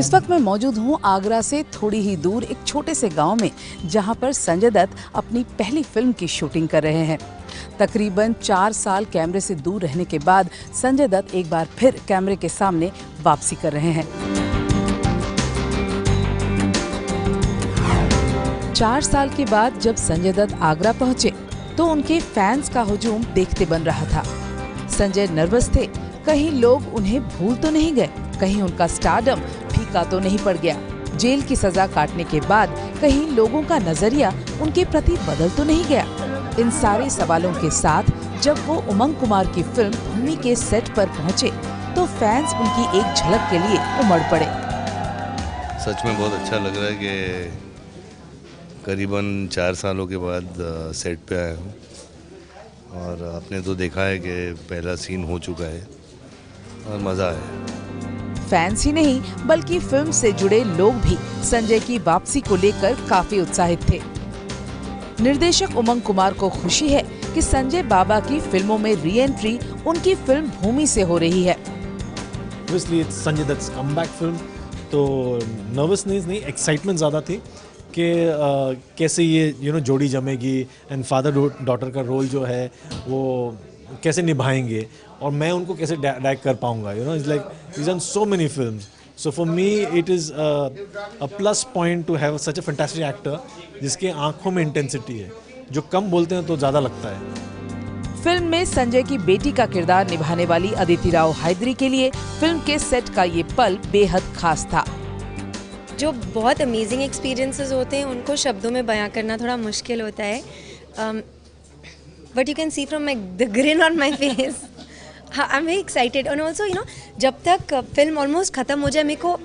इस वक्त मैं मौजूद हूँ आगरा से थोड़ी ही दूर एक छोटे से गांव में, जहां पर संजय दत्त अपनी पहली फिल्म की शूटिंग कर रहे हैं। तकरीबन 4 साल कैमरे से दूर रहने के बाद संजय दत्त एक बार फिर कैमरे के सामने वापसी कर रहे हैं। 4 साल के बाद जब संजय दत्त आगरा पहुंचे तो उनके फैंस का हुजूम देखते बन रहा था। संजय नर्वस थे, कहीं लोग उन्हें भूल तो नहीं गए, कहीं उनका स्टारडम फीका तो नहीं पड़ गया। जेल की सजा काटने के बाद कहीं लोगों का नजरिया उनके प्रति बदल तो नहीं गया। इन सारे सवालों के साथ जब वो उमंग कुमार की फिल्म भूमि के सेट पर पहुंचे तो फैंस उनकी एक झलक के लिए उमड़ पड़े। सच में बहुत अच्छा लग रहा है कि करीबन 4 सालों के बाद सेट पे आया हूँ और आपने तो देखा है कि पहला सीन हो चुका है और मज़ा आया। फैंस ही नहीं बल्कि फिल्म से जुड़े लोग भी संजय की वापसी को लेकर काफी उत्साहित थे। निर्देशक उमंग कुमार को खुशी है कि संजय बाबा की फिल्मों में री एंट्री उनकी फिल्म भूमि से हो रही है। Obviously it's Sanjay Dutt's comeback film, तो नर्वसनेस नहीं, एक्साइटमेंट ज़्यादा थी कि कैसे ये जोड़ी जमेगी एंड फादर डॉटर का रोल जो है वो कैसे निभाएंगे और मैं उनको कैसे डायरेक्ट कर पाऊंगा। It's like he's done so many films, so for me it is a plus point to have such a fantastic actor जिसके आंखों में इंटेंसिटी है, जो कम बोलते हैं तो ज़्यादा लगता है। फिल्म में संजय की बेटी का किरदार निभाने वाली अदिति राव हैदरी के लिए फिल्म के सेट का ये पल बेहद खास था। जो बहुत अमेजिंग एक्सपीरियंसेस होते हैं उनको शब्दों में बयां करना थोड़ा मुश्किल होता है, but you can see from the green on my face. I am very excited and also जब तक फिल्म ऑलमोस्ट ख़त्म हो जाए मेरे को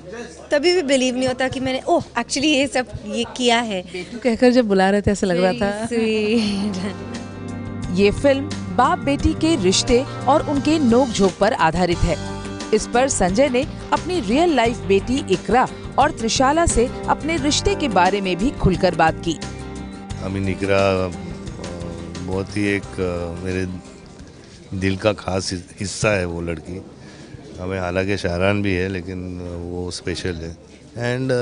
तभी भी बिलीव नहीं होता कि मैंने एक्चुअली ये किया है। बेटू कहकर जब बुला रहे थे ऐसा लग रहा था। ये फिल्म बाप बेटी के रिश्ते और उनके नोक-झोंक पर आधारित है। इस पर संजय ने अपनी रियल लाइफ बेटी इकरा और त्रिशाला से अपने रिश्ते के बारे में भी खुलकर बात की। इकरा बहुत ही एक मेरे दिल का खास हिस्सा है वो लड़की। हमें हालांकि शाहरान भी है लेकिन वो स्पेशल है। And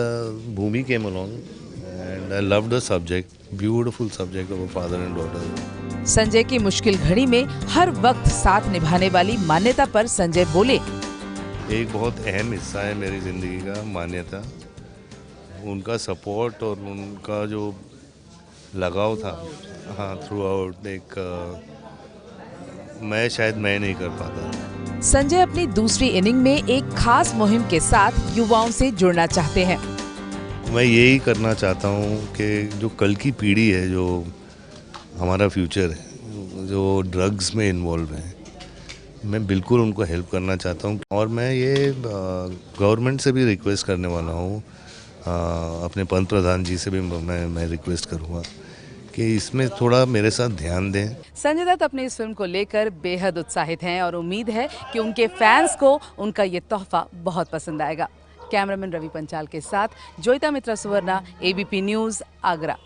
Bhumi came along and I love the subject, beautiful subject of father and daughter. Sanjay की मुश्किल घड़ी में हर वक्त साथ निभाने वाली मान्यता पर संजय बोले, एक बहुत अहम हिस्सा है मेरी ज़िंदगी का मान्यता। उनका सपोर्ट और उनका जो लगाव था थ्रू आउट मैं नहीं कर पाता। संजय अपनी दूसरी इनिंग में एक खास मुहिम के साथ युवाओं से जुड़ना चाहते हैं। मैं यही करना चाहता हूँ कि जो कल की पीढ़ी है, जो हमारा फ्यूचर है, जो ड्रग्स में इन्वॉल्व है, मैं बिल्कुल उनको हेल्प करना चाहता हूँ। और मैं ये गवर्नमेंट से भी रिक्वेस्ट करने वाला हूँ, अपने पंत प्रधान जी से भी मैं रिक्वेस्ट करूँगा कि इसमें थोड़ा मेरे साथ ध्यान दें। संजय दत्त अपनी इस फिल्म को लेकर बेहद उत्साहित हैं और उम्मीद है कि उनके फैंस को उनका ये तोहफा बहुत पसंद आएगा। कैमरामैन रवि पंचाल के साथ जोइता मित्रा सुवर्णा, ABP न्यूज़, आगरा।